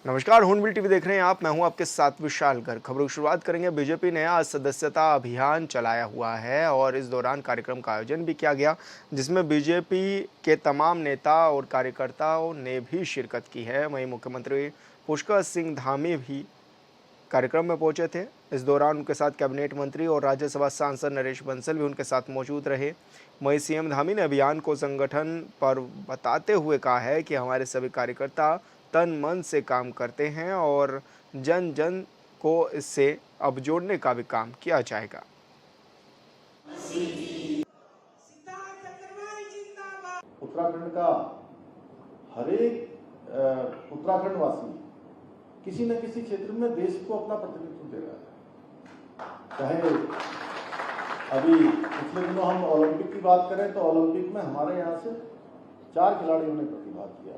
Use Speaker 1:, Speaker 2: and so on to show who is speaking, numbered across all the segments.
Speaker 1: नमस्कार, हूनबिल टीवी देख रहे हैं आप। मैं हूं आपके साथ विशाल गर्ग। खबरों की शुरुआत करेंगे। बीजेपी ने आज सदस्यता अभियान चलाया हुआ है और इस दौरान कार्यक्रम का आयोजन भी किया गया, जिसमें बीजेपी के तमाम नेता और कार्यकर्ताओं ने भी शिरकत की है। वहीं मुख्यमंत्री पुष्कर सिंह धामी भी कार्यक्रम में पहुंचे थे। इस दौरान उनके साथ कैबिनेट मंत्री और राज्यसभा सांसद नरेश बंसल भी उनके साथ मौजूद रहे। वहीं सीएम धामी ने अभियान को संगठन पर बताते हुए कहा है कि हमारे सभी कार्यकर्ता तन मन से काम करते हैं और जन जन को इससे अब जोड़ने का भी काम किया जाएगा।
Speaker 2: उत्तराखंड का हर एक उत्तराखंड वासी किसी न किसी क्षेत्र में देश को अपना प्रतिनिधित्व दे रहा है। चाहे अभी पिछले दिनों हम ओलंपिक की बात करें तो ओलंपिक में हमारे यहाँ से 4 खिलाड़ियों ने प्रतिभाग किया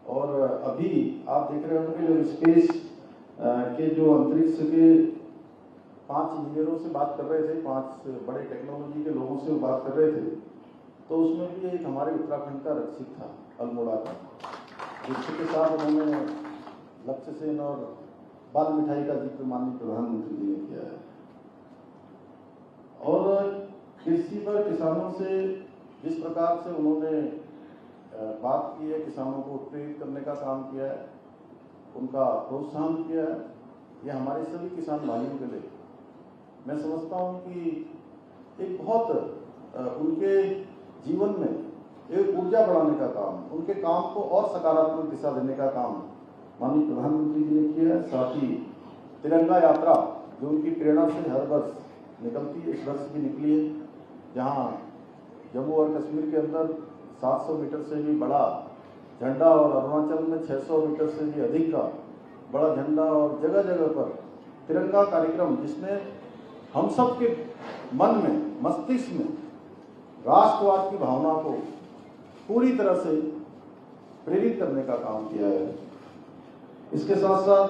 Speaker 2: और अभी आप देख रहे होंगे जो स्पेस के जो अंतरिक्ष के 5 इंजीनियरों से बात कर रहे थे, 5 बड़े टेक्नोलॉजी के लोगों से बात कर रहे थे, तो उसमें भी एक हमारे उत्तराखंड का रक्षित था, अल्मोड़ा का, जिसके साथ उन्होंने लक्ष्य सेन और बाल मिठाई का जिक्र माननीय प्रधानमंत्री जी ने किया है। और कृषि पर किसानों से जिस प्रकार से उन्होंने बात की है, किसानों को उत्प्रेरित करने का काम किया है, उनका प्रोत्साहन किया है, यह हमारे सभी किसान भाइयों के लिए मैं समझता हूं कि एक बहुत उनके जीवन में एक ऊर्जा बढ़ाने का काम, उनके काम को और सकारात्मक दिशा देने का काम माननीय प्रधानमंत्री जी ने किया है। साथ ही तिरंगा यात्रा जो उनकी प्रेरणा से हर वर्ष निकलती है, इस वर्ष भी निकली है, जहां जम्मू और कश्मीर के अंदर 700 मीटर से भी बड़ा झंडा और अरुणाचल में 600 मीटर से भी अधिक का बड़ा झंडा और जगह जगह पर तिरंगा कार्यक्रम, जिसने हम सब के मन में, मस्तिष्क में राष्ट्रवाद की भावना को पूरी तरह से प्रेरित करने का काम किया है। इसके साथ साथ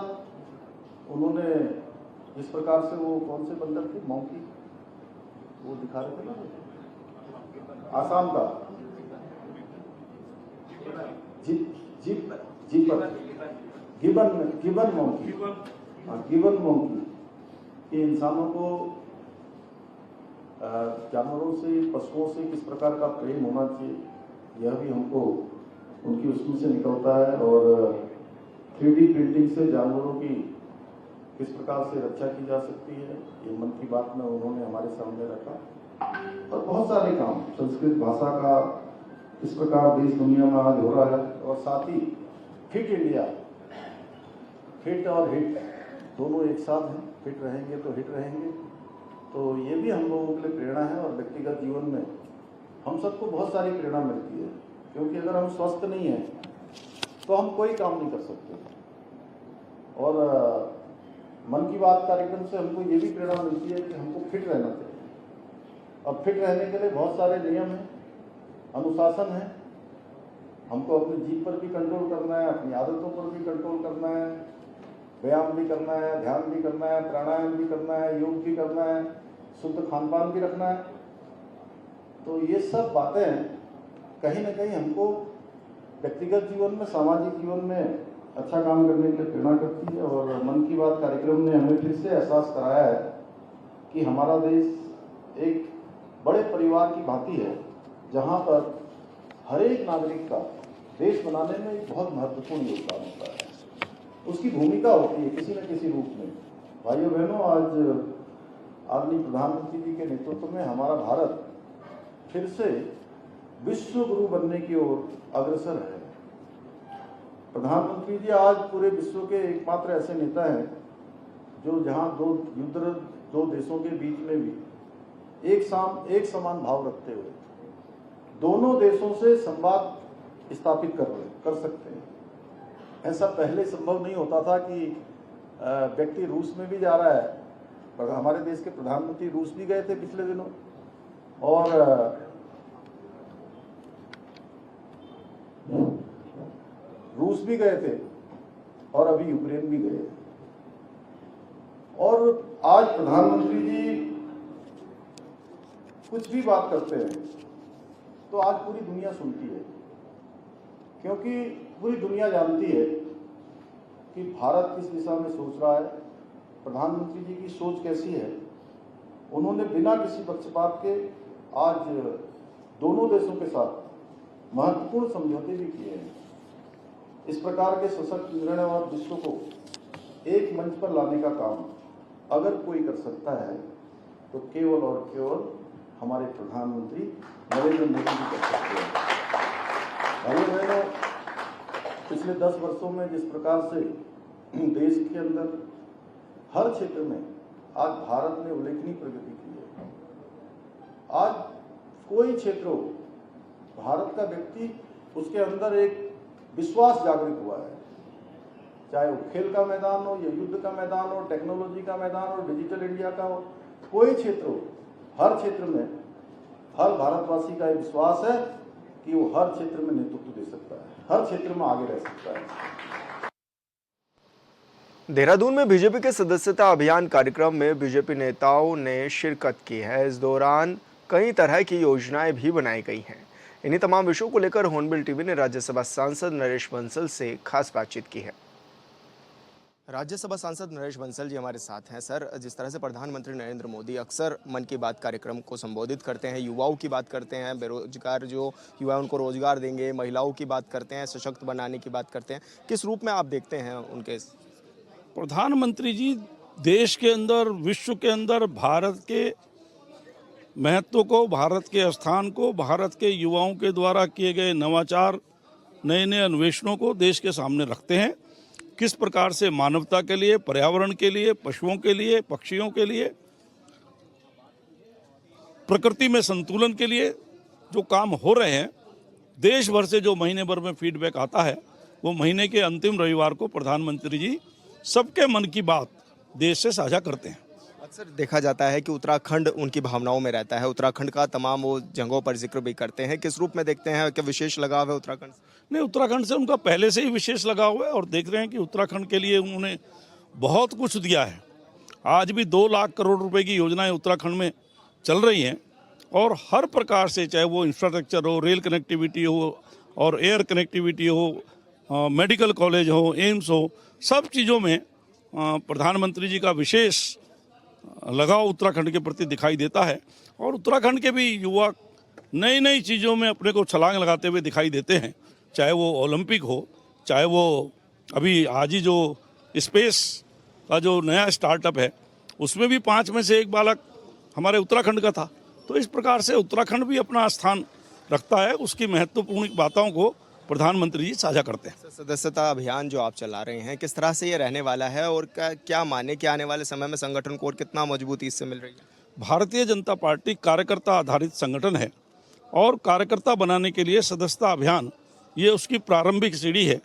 Speaker 2: उन्होंने जिस प्रकार से वो कौन से बंदर थे, मौकी वो दिखा रहे थे ना, आसाम का गिबन मौकी कि इंसानों को जानवरों से, पशुओं से किस प्रकार का प्रेम होना चाहिए, यह भी हमको उनकी उसमें से निकलता है। और 3D प्रिंटिंग से जानवरों की किस प्रकार से रक्षा की जा सकती है, ये मन की बात में उन्होंने हमारे सामने रखा। और बहुत सारे काम संस्कृत भाषा का इस प्रकार देश दुनिया में आज हो रहा है। और साथ ही फिट इंडिया, फिट और हिट दोनों एक साथ हैं, फिट रहेंगे तो हिट रहेंगे, तो ये भी हम लोगों के लिए प्रेरणा है। और व्यक्तिगत जीवन में हम सबको बहुत सारी प्रेरणा मिलती है, क्योंकि अगर हम स्वस्थ नहीं हैं तो हम कोई काम नहीं कर सकते। और मन की बात कार्यक्रम से हमको ये भी प्रेरणा मिलती है कि हमको फिट रहना चाहिए। और फिट रहने के लिए बहुत सारे नियम हैं, अनुशासन है, हमको अपनी जीभ पर भी कंट्रोल करना है, अपनी आदतों पर भी कंट्रोल करना है, व्यायाम भी करना है, ध्यान भी करना है, प्राणायाम भी करना है, योग भी करना है, शुद्ध खान पान भी रखना है। तो ये सब बातें कहीं ना कहीं हमको व्यक्तिगत जीवन में, सामाजिक जीवन में अच्छा काम करने के लिए प्रेरणा करती है। और मन की बात कार्यक्रम ने हमें फिर से एहसास कराया है कि हमारा देश एक बड़े परिवार की भांति है, जहां पर हर एक नागरिक का देश बनाने में एक बहुत महत्वपूर्ण योगदान होता है, उसकी भूमिका होती है किसी न किसी रूप में। भाइयों बहनों, आज आदरणीय प्रधानमंत्री जी के नेतृत्व में हमारा भारत फिर से विश्व गुरु बनने की ओर अग्रसर है। प्रधानमंत्री जी आज पूरे विश्व के एकमात्र ऐसे नेता हैं जो जहां दो देशों के बीच में भी एक समान भाव रखते हुए दोनों देशों से संवाद स्थापित कर सकते हैं। ऐसा पहले संभव नहीं होता था कि व्यक्ति रूस में भी जा रहा है, पर हमारे देश के प्रधानमंत्री रूस भी गए थे पिछले दिनों, और रूस भी गए थे और अभी यूक्रेन भी गए। और आज प्रधानमंत्री जी कुछ भी बात करते हैं तो आज पूरी दुनिया सुनती है, क्योंकि पूरी दुनिया जानती है कि भारत किस दिशा में सोच रहा है, प्रधानमंत्री जी की सोच कैसी है। उन्होंने बिना किसी पक्षपात के आज दोनों देशों के साथ महत्वपूर्ण समझौते भी किए हैं। इस प्रकार के सशक्त निर्णय और विश्व को एक मंच पर लाने का काम अगर कोई कर सकता है तो केवल और केवल हमारे प्रधानमंत्री नरेंद्र मोदी जी कर सकते हैं। भाइयों बहनों, पिछले 10 वर्षों में जिस प्रकार से देश के अंदर हर क्षेत्र में आज भारत ने उल्लेखनीय प्रगति की है। आज कोई क्षेत्र हो, भारत का व्यक्ति उसके अंदर एक विश्वास जागृत हुआ है, चाहे वो खेल का मैदान हो या युद्ध का मैदान हो, टेक्नोलॉजी का मैदान हो, डिजिटल इंडिया का हो, कोई क्षेत्र हो, हर क्षेत्र में हर भारतवासी का एक विश्वास है कि वो हर क्षेत्र में नेतृत्व दे सकता है, हर क्षेत्र में आगे रह सकता है।
Speaker 1: देहरादून में बीजेपी के सदस्यता अभियान कार्यक्रम में बीजेपी नेताओं ने शिरकत की है। इस दौरान कई तरह की योजनाएं भी बनाई गई हैं। इन्हीं तमाम विषयों को लेकर हॉर्नबिल टीवी ने राज्यसभा सांसद नरेश बंसल से खास बातचीत की है। राज्यसभा सांसद नरेश बंसल जी हमारे साथ हैं। सर, जिस तरह से प्रधानमंत्री नरेंद्र मोदी अक्सर मन की बात कार्यक्रम को संबोधित करते हैं, युवाओं की बात करते हैं, बेरोजगार जो युवा उनको रोजगार देंगे, महिलाओं की बात करते हैं, सशक्त बनाने की बात करते हैं, किस रूप में आप देखते हैं उनके?
Speaker 3: प्रधानमंत्री जी देश के अंदर, विश्व के अंदर भारत के महत्व को, भारत के स्थान को, भारत के युवाओं के द्वारा किए गए नवाचार, नए नए अन्वेषणों को देश के सामने रखते हैं। किस प्रकार से मानवता के लिए, पर्यावरण के लिए, पशुओं के लिए, पक्षियों के लिए, प्रकृति में संतुलन के लिए जो काम हो रहे हैं, देश भर से जो महीने भर में फीडबैक आता है, वो महीने के अंतिम रविवार को प्रधानमंत्री जी सबके मन की बात देश से साझा करते हैं।
Speaker 1: अक्सर देखा जाता है कि उत्तराखंड उनकी भावनाओं में रहता है, उत्तराखंड का तमाम वो जगहों पर जिक्र भी करते हैं। किस रूप में देखते हैं कि विशेष लगाव है उत्तराखंड से?
Speaker 3: नहीं, उत्तराखंड से उनका पहले से ही विशेष लगाव है और देख रहे हैं कि उत्तराखंड के लिए उन्होंने बहुत कुछ दिया है। आज भी 2 लाख करोड़ रुपए की योजनाएं उत्तराखंड में चल रही हैं और हर प्रकार से, चाहे वो इंफ्रास्ट्रक्चर हो, रेल कनेक्टिविटी हो और एयर कनेक्टिविटी हो, मेडिकल कॉलेज हो, एम्स हो, सब चीज़ों में प्रधानमंत्री जी का विशेष लगाव उत्तराखंड के प्रति दिखाई देता है। और उत्तराखंड के भी युवा नई नई चीज़ों में अपने को छलांग लगाते हुए दिखाई देते हैं, चाहे वो ओलंपिक हो, चाहे वो अभी आज ही जो स्पेस का जो नया स्टार्टअप है उसमें भी 5 में से 1 बालक हमारे उत्तराखंड का था। तो इस प्रकार से उत्तराखंड भी अपना स्थान रखता है, उसकी महत्वपूर्ण बातों को प्रधानमंत्री जी साझा करते हैं।
Speaker 1: सदस्यता अभियान जो आप चला रहे हैं, किस तरह से ये रहने वाला है और क्या माने कि आने वाले समय में संगठन को और कितना मजबूती इससे मिल रही है?
Speaker 3: भारतीय जनता पार्टी कार्यकर्ता आधारित संगठन है और कार्यकर्ता बनाने के लिए सदस्यता अभियान ये उसकी प्रारंभिक सीढ़ी है।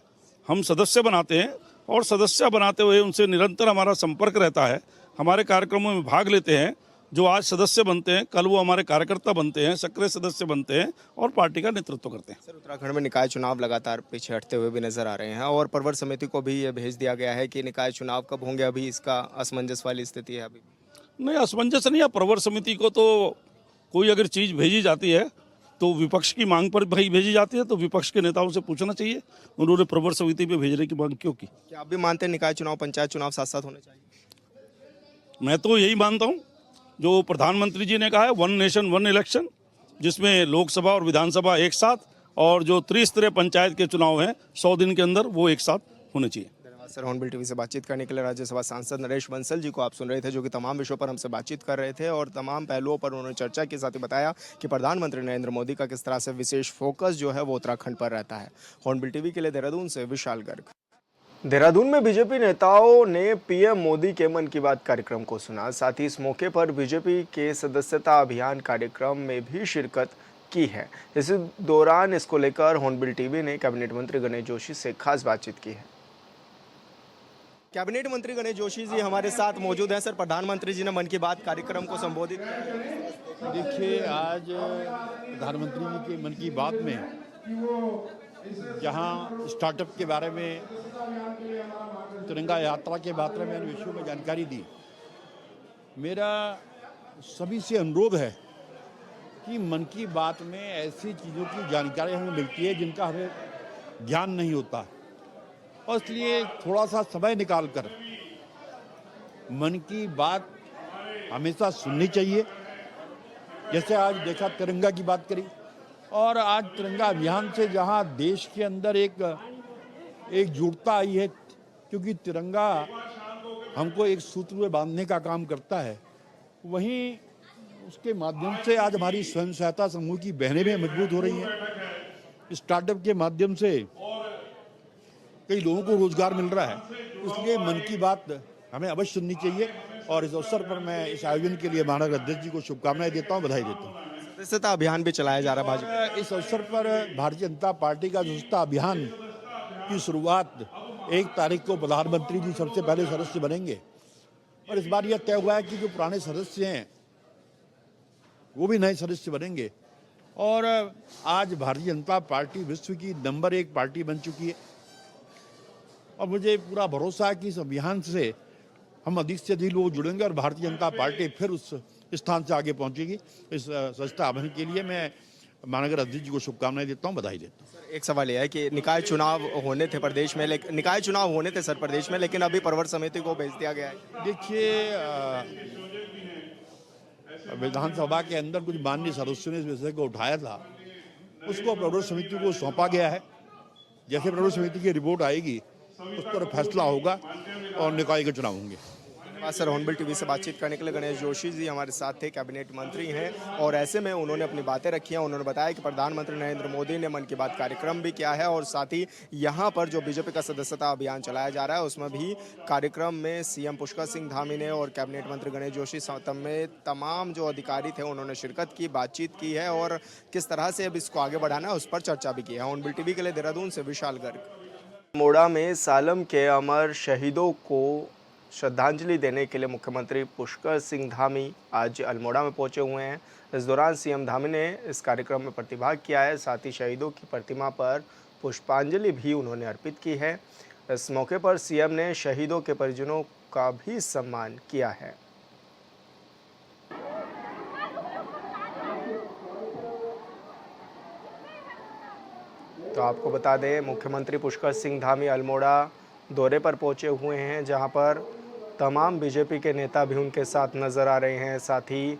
Speaker 3: हम सदस्य बनाते हैं और सदस्य बनाते हुए उनसे निरंतर हमारा संपर्क रहता है, हमारे कार्यक्रमों में भाग लेते हैं। जो आज सदस्य बनते हैं, कल वो हमारे कार्यकर्ता बनते हैं, सक्रिय सदस्य बनते हैं और पार्टी का नेतृत्व करते हैं।
Speaker 1: सर, उत्तराखंड में निकाय चुनाव लगातार पीछे हटते हुए भी नजर आ रहे हैं और प्रवर समिति को भी ये भेज दिया गया है कि निकाय चुनाव कब होंगे, अभी इसका असमंजस वाली स्थिति है। अभी
Speaker 3: नहीं, असमंजस नहीं है। प्रवर समिति को तो कोई अगर चीज़ भेजी जाती है तो विपक्ष की मांग पर भाई भेजी जाती है, तो विपक्ष के नेताओं से पूछना चाहिए उन्होंने प्रवर समिति पे भेजने की मांग क्यों की।
Speaker 1: क्या आप भी मानते हैं निकाय चुनाव, पंचायत चुनाव साथ साथ होने चाहिए?
Speaker 3: मैं तो यही मानता हूँ जो प्रधानमंत्री जी ने कहा है, 1 नेशन 1 इलेक्शन, जिसमें लोकसभा और विधानसभा एक साथ, और जो त्रिस्तरीय पंचायत के चुनाव हैं 100 दिन के अंदर वो एक साथ होने चाहिए।
Speaker 1: धन्यवाद सर। हॉर्नबिल टीवी से बातचीत करने के लिए राज्यसभा सांसद नरेश बंसल जी को आप सुन रहे थे, जो कि तमाम विषयों पर हमसे बातचीत कर रहे थे और तमाम पहलुओं पर उन्होंने चर्चा के साथ ही बताया कि प्रधानमंत्री नरेंद्र मोदी का किस तरह से विशेष फोकस जो है वो उत्तराखंड पर रहता है। हॉर्नबिल टीवी के लिए देहरादून से विशाल गर्ग। देहरादून में बीजेपी नेताओं ने पीएम मोदी के मन की बात कार्यक्रम को सुना। साथ ही इस मौके पर बीजेपी के सदस्यता अभियान कार्यक्रम में भी शिरकत की है। इस दौरान इसको लेकर हॉर्नबिल टीवी ने कैबिनेट मंत्री गणेश जोशी से खास बातचीत की है। कैबिनेट मंत्री गणेश जोशी जी हमारे साथ मौजूद हैं। सर, प्रधानमंत्री जी ने मन की बात कार्यक्रम को संबोधित किया।
Speaker 4: देखिए, आज प्रधानमंत्री जी के मन की बात में जहाँ स्टार्टअप के बारे में, तिरंगा यात्रा के बारे में विश्व में जानकारी दी, मेरा सभी से अनुरोध है कि मन की बात में ऐसी चीज़ों की जानकारी हमें मिलती है जिनका हमें ज्ञान नहीं होता। और इसलिए थोड़ा सा समय निकालकर मन की बात हमेशा सुननी चाहिए। जैसे आज देखा तिरंगा की बात करी, और आज तिरंगा अभियान से जहां देश के अंदर एकजुटता आई है, क्योंकि तिरंगा हमको एक सूत्र में बांधने का काम करता है, वहीं उसके माध्यम से आज हमारी स्वयं सहायता समूह की बहनें भी मजबूत हो रही हैं। स्टार्टअप के माध्यम से कई लोगों को रोजगार मिल रहा है। इसलिए मन की बात हमें अवश्य सुननी चाहिए, और इस अवसर पर मैं इस आयोजन के लिए महानगर अध्यक्ष जी को शुभकामनाएं देता हूं, बधाई देता हूं।
Speaker 1: सदस्यता अभियान भी चलाया जा रहा है भाजपा।
Speaker 4: और इस अवसर पर भारतीय जनता पार्टी का सदस्यता अभियान की शुरुआत 1 तारीख को प्रधानमंत्री जी सबसे पहले सदस्य बनेंगे, और इस बार यह तय हुआ है कि जो पुराने सदस्य हैं वो भी नए सदस्य बनेंगे। और आज भारतीय जनता पार्टी विश्व की नंबर 1 पार्टी बन चुकी है, और मुझे पूरा भरोसा है कि इस अभियान से हम अधिक से अधिक लोग जुड़ेंगे और भारतीय जनता पार्टी फिर उस स्थान से आगे पहुंचेगी। इस सदस्यता अभियान के लिए मैं महानगर अध्यक्ष जी को शुभकामनाएं देता हूं, बधाई देता हूं।
Speaker 1: एक सवाल यह है कि निकाय चुनाव होने थे प्रदेश में, लेकिन निकाय चुनाव होने थे सर प्रदेश में, लेकिन अभी प्रवर समिति को भेज दिया गया है।
Speaker 4: देखिए, विधानसभा के अंदर कुछ माननीय सदस्यों ने इस विषय को उठाया था, उसको प्रवर समिति को सौंपा गया है। जैसे प्रवर समिति की रिपोर्ट आएगी उस पर फैसला होगा और निकाय के चुनाव होंगे।
Speaker 1: सर, हॉर्नबिल टीवी से बातचीत करने के लिए गणेश जोशी जी हमारे साथ थे, कैबिनेट मंत्री हैं, और ऐसे में उन्होंने अपनी बातें रखी हैं। उन्होंने बताया कि प्रधानमंत्री नरेंद्र मोदी ने मन की बात कार्यक्रम भी किया है, और साथ ही यहाँ पर जो बीजेपी का सदस्यता अभियान चलाया जा रहा है उसमें भी कार्यक्रम में सीएम पुष्कर सिंह धामी ने और कैबिनेट मंत्री गणेश जोशी में तमाम जो अधिकारी थे उन्होंने शिरकत की, बातचीत की है, और किस तरह से अब इसको आगे बढ़ाना है उस पर चर्चा भी की है। हॉर्नबिल टीवी के लिए देहरादून से विशाल गर्ग। अल्मोड़ा में सालम के अमर शहीदों को श्रद्धांजलि देने के लिए मुख्यमंत्री पुष्कर सिंह धामी आज अल्मोड़ा में पहुंचे हुए हैं। इस दौरान सीएम धामी ने इस कार्यक्रम में प्रतिभाग किया है, साथ ही शहीदों की प्रतिमा पर पुष्पांजलि भी उन्होंने अर्पित की है। इस मौके पर सीएम ने शहीदों के परिजनों का भी सम्मान किया है। तो आपको बता दें, मुख्यमंत्री पुष्कर सिंह धामी अल्मोड़ा दौरे पर पहुंचे हुए हैं, जहां पर तमाम बीजेपी के नेता भी उनके साथ नज़र आ रहे हैं। साथ ही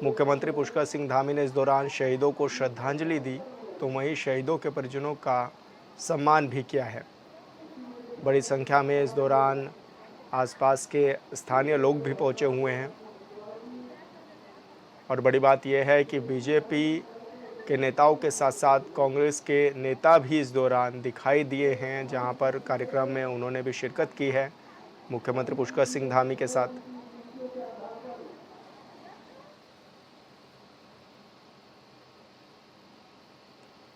Speaker 1: मुख्यमंत्री पुष्कर सिंह धामी ने इस दौरान शहीदों को श्रद्धांजलि दी, तो वहीं शहीदों के परिजनों का सम्मान भी किया है। बड़ी संख्या में इस दौरान आसपास के स्थानीय लोग भी पहुंचे हुए हैं, और बड़ी बात यह है कि बीजेपी के नेताओं के साथ साथ कांग्रेस के नेता भी इस दौरान दिखाई दिए हैं, जहां पर कार्यक्रम में उन्होंने भी शिरकत की है मुख्यमंत्री पुष्कर सिंह धामी के साथ।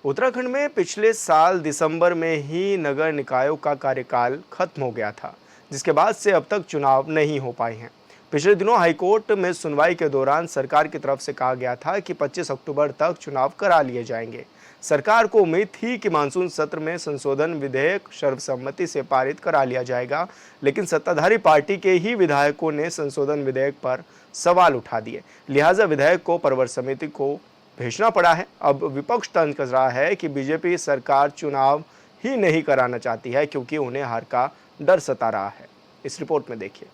Speaker 1: उत्तराखंड में पिछले साल दिसंबर में ही नगर निकायों का कार्यकाल खत्म हो गया था, जिसके बाद से अब तक चुनाव नहीं हो पाए हैं। पिछले दिनों हाईकोर्ट में सुनवाई के दौरान सरकार की तरफ से कहा गया था कि 25 अक्टूबर तक चुनाव करा लिए जाएंगे। सरकार को उम्मीद थी कि मानसून सत्र में संशोधन विधेयक सर्वसम्मति से पारित करा लिया जाएगा, लेकिन सत्ताधारी पार्टी के ही विधायकों ने संशोधन विधेयक पर सवाल उठा दिए, लिहाजा विधेयक को प्रवर समिति को भेजना पड़ा है। अब विपक्ष तंज कस रहा है कि बीजेपी सरकार चुनाव ही नहीं कराना चाहती है, क्योंकि उन्हें हार का डर सता रहा है। इस रिपोर्ट में देखिए।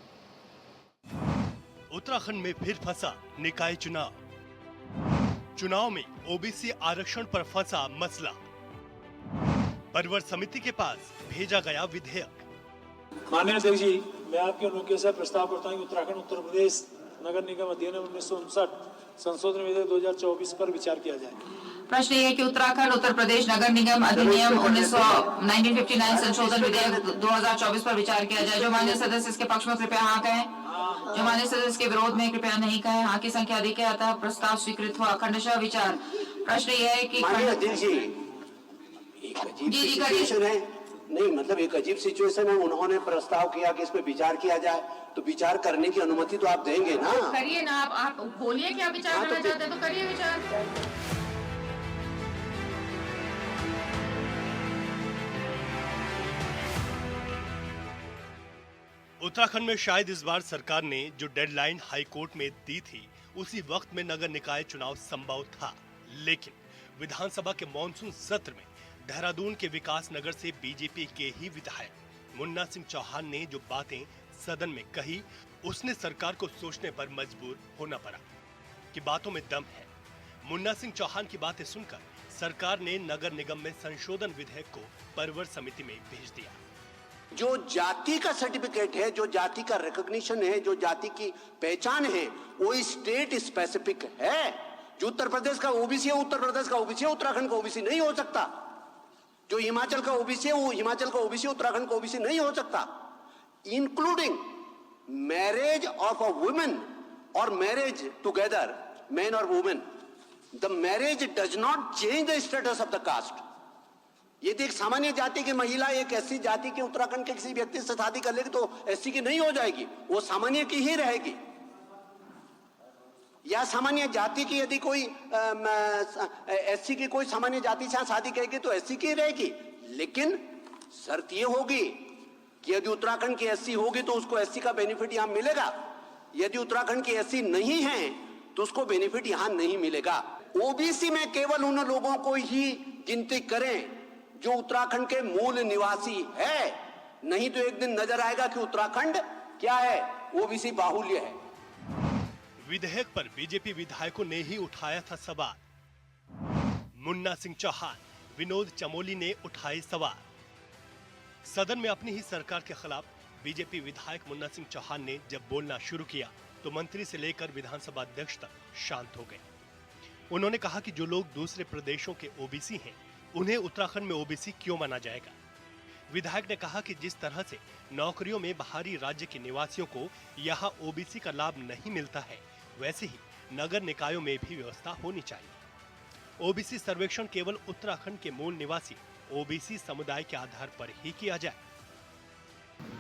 Speaker 5: उत्तराखंड में फिर फंसा निकाय चुनाव। चुनाव में ओबीसी आरक्षण पर फंसा मसला। प्रवर समिति के पास भेजा गया विधेयक।
Speaker 6: माननीय अध्यक्ष जी, मैं आपके अनुज्ञा से प्रस्ताव करता हूं कि उत्तराखंड उत्तर प्रदेश नगर निगम अधिनियम 1959 संशोधन विधेयक 2024 पर विचार किया जाए।
Speaker 7: प्रश्न ये है कि उत्तराखंड उत्तर प्रदेश नगर निगम अधिनियम 1959 संशोधन विधेयक 2024 पर विचार किया जाए। जो माननीय सदस्य इसके पक्ष में कृपया हाँ कहें, जो माननीय सदस्य के विरोध में कृपया नहीं कहें। हाँ की संख्या अधिक है, अतः प्रस्ताव स्वीकृत हुआ। खंडशः विचार। प्रश्न यह है कि जी
Speaker 8: सिचुएशन है, नहीं मतलब एक अजीब सिचुएशन है। उन्होंने प्रस्ताव किया कि इस पे विचार किया जाए, तो विचार करने की अनुमति तो आप देंगे ना?
Speaker 7: करिए ना, आप बोलिए कि आप विचार करना चाहते हैं तो करिए विचार।
Speaker 5: उत्तराखंड में शायद इस बार सरकार ने जो डेडलाइन हाई कोर्ट में दी थी, उसी वक्त में नगर निकाय चुनाव संभव था, लेकिन विधानसभा के मॉनसून सत्र में देहरादून के विकास नगर से बीजेपी के ही विधायक मुन्ना सिंह चौहान ने जो बातें सदन में कही, उसने सरकार को सोचने पर मजबूर होना पड़ा कि बातों में दम है। मुन्ना सिंह चौहान की बातें सुनकर सरकार ने नगर निगम में संशोधन विधेयक को परवर समिति में भेज दिया।
Speaker 8: जो जाति का सर्टिफिकेट है, जो जाति का रिकॉग्निशन है, जो जाति की पहचान है, वो स्टेट स्पेसिफिक है। जो उत्तर प्रदेश का ओबीसी है, उत्तर प्रदेश का ओबीसी है, उत्तराखंड का ओबीसी नहीं हो सकता। जो हिमाचल का ओबीसी है, वो हिमाचल का ओबीसी, उत्तराखंड का ओबीसी नहीं हो सकता। Including marriage of a women और मैरिज टुगेदर, मैन और women, the marriage does not change the status of the caste. यदि एक सामान्य जाति की महिला एक एससी जाति के उत्तराखंड के किसी व्यक्ति से शादी कर लेगी तो एससी की नहीं हो जाएगी, वो सामान्य की ही रहेगी। या सामान्य जाति की यदि कोई एससी की कोई सामान्य जाति से शादी करेगी तो एससी की रहेगी। लेकिन शर्त ये होगी कि यदि उत्तराखंड की एससी होगी तो उसको एससी का बेनिफिट यहां मिलेगा। यदि उत्तराखंड की एससी नहीं है तो उसको बेनिफिट यहां नहीं मिलेगा। ओबीसी में केवल उन लोगों को ही गिनती करें जो उत्तराखंड के मूल निवासी है, नहीं तो एक दिन नजर आएगा कि उत्तराखंड क्या है, ओबीसी बाहुल्य है।
Speaker 5: विधेयक पर बीजेपी विधायकों ने ही उठाया था सवाल। मुन्ना सिंह चौहान, विनोद चमोली ने उठाए सवाल। सदन में अपनी ही सरकार के खिलाफ बीजेपी विधायक मुन्ना सिंह चौहान ने जब बोलना शुरू किया तो मंत्री से लेकर विधानसभा अध्यक्ष तक शांत हो गए। उन्होंने कहा कि जो लोग दूसरे प्रदेशों के ओबीसी हैं, उन्हें उत्तराखंड में ओबीसी क्यों माना जाएगा। विधायक ने कहा कि जिस तरह से नौकरियों में बाहरी राज्य के निवासियों को यहाँ ओबीसी का लाभ नहीं मिलता है, वैसे ही नगर निकायों में भी व्यवस्था होनी चाहिए। ओबीसी सर्वेक्षण केवल उत्तराखंड के मूल निवासी ओबीसी समुदाय के आधार पर ही किया जाए।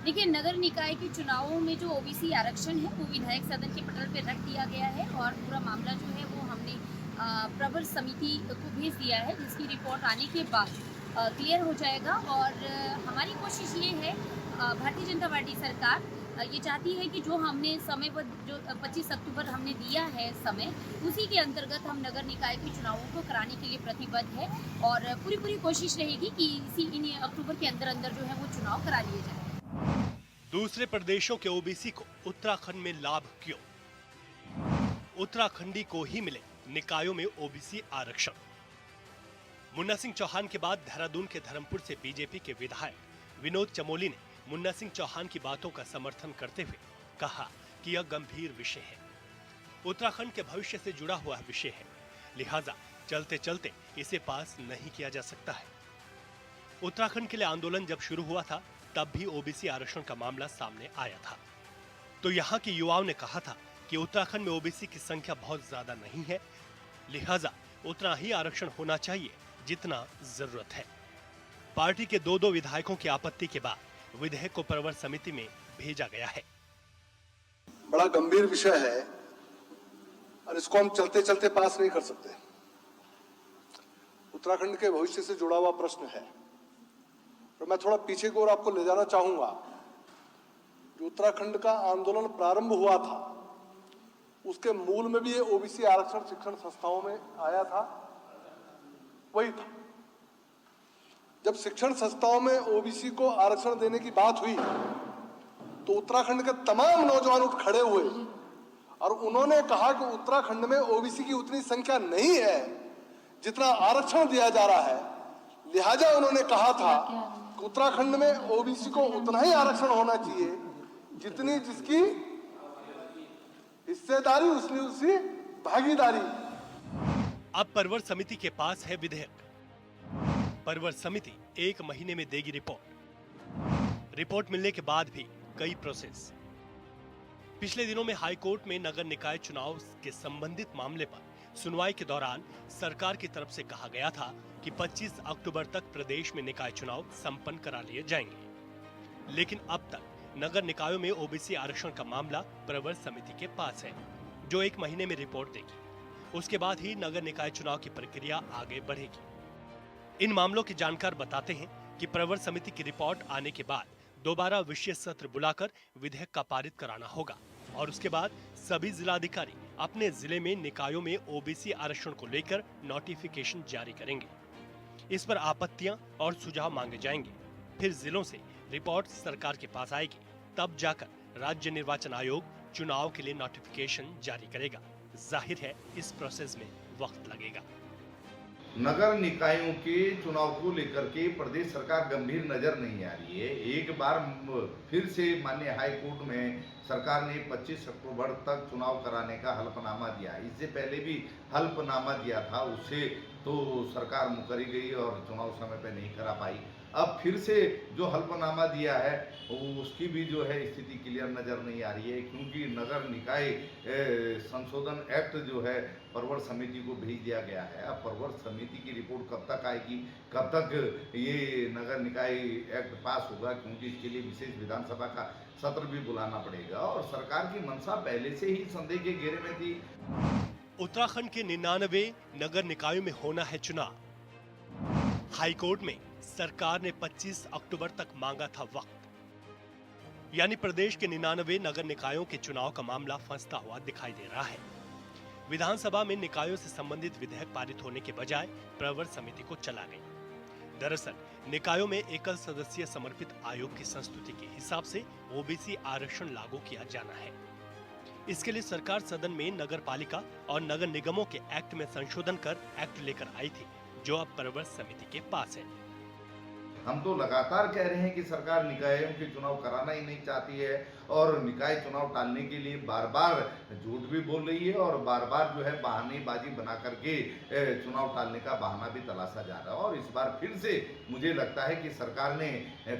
Speaker 9: देखिए, नगर निकाय के चुनावों में जो ओबीसी आरक्षण है वो विधायक सदन के पटल पर रख दिया गया है और पूरा मामला जो है वो हमने प्रवर समिति को भेज दिया है, जिसकी रिपोर्ट आने के बाद क्लियर हो जाएगा। और हमारी कोशिश ये है, भारतीय जनता पार्टी सरकार ये चाहती है कि जो हमने समय पर जो 25 अक्टूबर हमने दिया है समय, उसी के अंतर्गत हम नगर निकाय के चुनावों को कराने के लिए प्रतिबद्ध है और पूरी कोशिश रहेगी कि इसी अक्टूबर के अंदर जो है वो चुनाव करा लिए जाए।
Speaker 5: दूसरे प्रदेशों के ओबीसी को उत्तराखंड में लाभ क्यों? उत्तराखंडी को ही मिले निकायों में ओबीसी आरक्षण। मुन्ना सिंह चौहान के बाद देहरादून के धर्मपुर से बीजेपी के विधायक विनोद चमोली ने मुन्ना सिंह चौहान की बातों का समर्थन करते हुए कहा कि यह गंभीर विषय है, उत्तराखंड के भविष्य से जुड़ा हुआ विषय है, लिहाजा चलते चलते इसे पास नहीं किया जा सकता है। उत्तराखंड के लिए आंदोलन जब शुरू हुआ था तब भी ओबीसी आरक्षण का मामला सामने आया था, तो यहाँ के युवाओं ने कहा था कि उत्तराखंड में ओबीसी की संख्या बहुत ज्यादा नहीं है, लिहाजा उतना ही आरक्षण होना चाहिए जितना जरूरत है। पार्टी के दो विधायकों की आपत्ति के बाद विधेयक को प्रवर समिति में भेजा गया है।
Speaker 10: बड़ा गंभीर विषय है और इसको हम चलते चलते पास नहीं कर सकते। उत्तराखंड के भविष्य से जुड़ा हुआ प्रश्न है और मैं थोड़ा पीछे को और आपको ले जाना चाहूंगा। जो उत्तराखंड का आंदोलन प्रारंभ हुआ था उसके मूल में भी ये ओबीसी आरक्षण शिक्षण संस्थाओं में आया था, वही था। जब शिक्षण संस्थाओं में ओबीसी को आरक्षण देने की बात हुई तो उत्तराखंड के तमाम नौजवान उठ खड़े हुए और उन्होंने कहा कि उत्तराखंड में ओबीसी की उतनी संख्या नहीं है जितना आरक्षण दिया जा रहा है, लिहाजा उन्होंने कहा था कि उत्तराखंड में ओबीसी को उतना ही आरक्षण होना चाहिए जितनी जिसकी हिस्सेदारी, उसकी भागीदारी।
Speaker 5: अब परवर समिति के पास है विधेयक। परवर समिति 1 महीने में देगी रिपोर्ट। रिपोर्ट मिलने के बाद भी कई प्रोसेस। पिछले दिनों में हाई कोर्ट में नगर निकाय चुनाव के संबंधित मामले पर सुनवाई के दौरान सरकार की तरफ से कहा गया था कि 25 अक्टूबर तक प्रदेश में निकाय चुनाव संपन्न करा लिए जाएंगे, लेकिन अब तक नगर निकायों में ओबीसी आरक्षण का मामला प्रवर समिति के पास है, जो 1 महीने में रिपोर्ट देगी। उसके बाद ही नगर निकाय चुनाव की प्रक्रिया आगे बढ़ेगी। इन मामलों के जानकार बताते हैं कि प्रवर समिति की रिपोर्ट आने के बाद दोबारा विशेष सत्र बुलाकर विधेयक का पारित कराना होगा और उसके बाद सभी जिलाधिकारी अपने जिले में निकायों में ओबीसी आरक्षण को लेकर नोटिफिकेशन जारी करेंगे। इस पर आपत्तियां और सुझाव मांगे जाएंगे। फिर जिलों से रिपोर्ट सरकार के पास आएगी, तब जाकर राज्य निर्वाचन आयोग चुनाव के लिए नोटिफिकेशन जारी करेगा। जाहिर है इस प्रोसेस में वक्त लगेगा।
Speaker 11: नगर निकायों के चुनाव को लेकर के प्रदेश सरकार गंभीर नजर नहीं आ रही है। एक बार फिर से माननीय हाई कोर्ट में सरकार ने 25 अक्टूबर तक चुनाव कराने का हल्फनामा दिया। इससे पहले भी हल्फनामा दिया था, उससे तो सरकार मुकरी गई और चुनाव समय पर नहीं करा पाई। अब फिर से जो हल्फनामा दिया है उसकी भी जो है स्थिति क्लियर नजर नहीं आ रही है, क्योंकि नगर निकाय संशोधन एक्ट जो है परवर समिति को भेज दिया गया है। अब परवर समिति की रिपोर्ट कब तक आएगी, कब तक ये नगर निकाय एक्ट पास होगा, क्योंकि इसके लिए विशेष विधानसभा का सत्र भी बुलाना पड़ेगा और सरकार की मंशा पहले से ही संदेह के घेरे में थी।
Speaker 5: उत्तराखंड के 99 नगर निकायों में होना है चुनाव। हाईकोर्ट में सरकार ने 25 अक्टूबर तक मांगा था वक्त, यानी प्रदेश के 99 नगर निकायों के चुनाव का मामला फंसता हुआ दिखाई दे रहा है। विधानसभा में निकायों से संबंधित विधेयक पारित होने के बजाय प्रवर समिति को चला गई। दरअसल निकायों में एकल सदस्य समर्पित आयोग की संस्तुति के हिसाब से ओबीसी आरक्षण लागू किया जाना है। इसके लिए सरकार सदन में नगर पालिका और नगर निगमों के एक्ट में संशोधन कर एक्ट लेकर आई थी, जो अब प्रवर समिति के पास है।
Speaker 11: हम तो लगातार कह रहे हैं कि सरकार निकायों के चुनाव कराना ही नहीं चाहती है और निकाय चुनाव टालने के लिए बार बार झूठ भी बोल रही है और बार बार जो है बहानेबाजी बना करके चुनाव टालने का बहाना भी तलाशा जा रहा है। और इस बार फिर से मुझे लगता है कि सरकार ने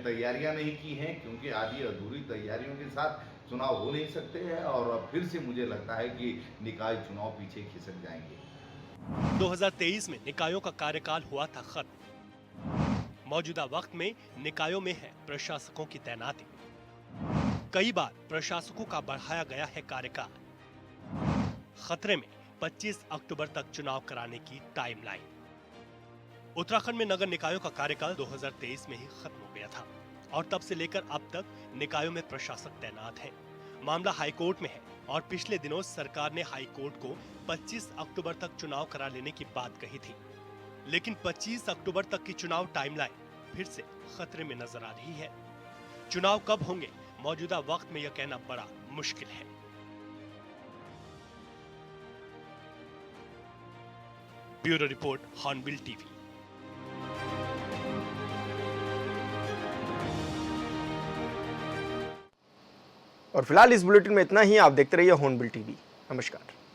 Speaker 11: तैयारियां नहीं की हैं, क्योंकि आधी अधूरी तैयारियों के साथ चुनाव हो नहीं सकते हैं और अब फिर से मुझे लगता है कि निकाय चुनाव पीछे खिसक जाएंगे।
Speaker 5: 2023 में निकायों का कार्यकाल हुआ था खत्म। मौजूदा वक्त में निकायों में है प्रशासकों की तैनाती। कई बार प्रशासकों का बढ़ाया गया है कार्यकाल। खतरे में 25 अक्टूबर तक चुनाव कराने की टाइमलाइन। उत्तराखंड में नगर निकायों का कार्यकाल 2023 में ही खत्म हो गया था और तब से लेकर अब तक निकायों में प्रशासक तैनात है। मामला हाईकोर्ट में है और पिछले दिनों सरकार ने हाईकोर्ट को 25 अक्टूबर तक चुनाव करा लेने की बात कही थी, लेकिन 25 अक्टूबर तक की चुनाव टाइमलाइन फिर से खतरे में नजर आ रही है। चुनाव कब होंगे मौजूदा वक्त में यह कहना बड़ा मुश्किल है। Bureau report, hornbill TV.
Speaker 1: और फिलहाल इस बुलेटिन में इतना ही। आप देखते रहिए हॉर्नबिल टीवी। नमस्कार।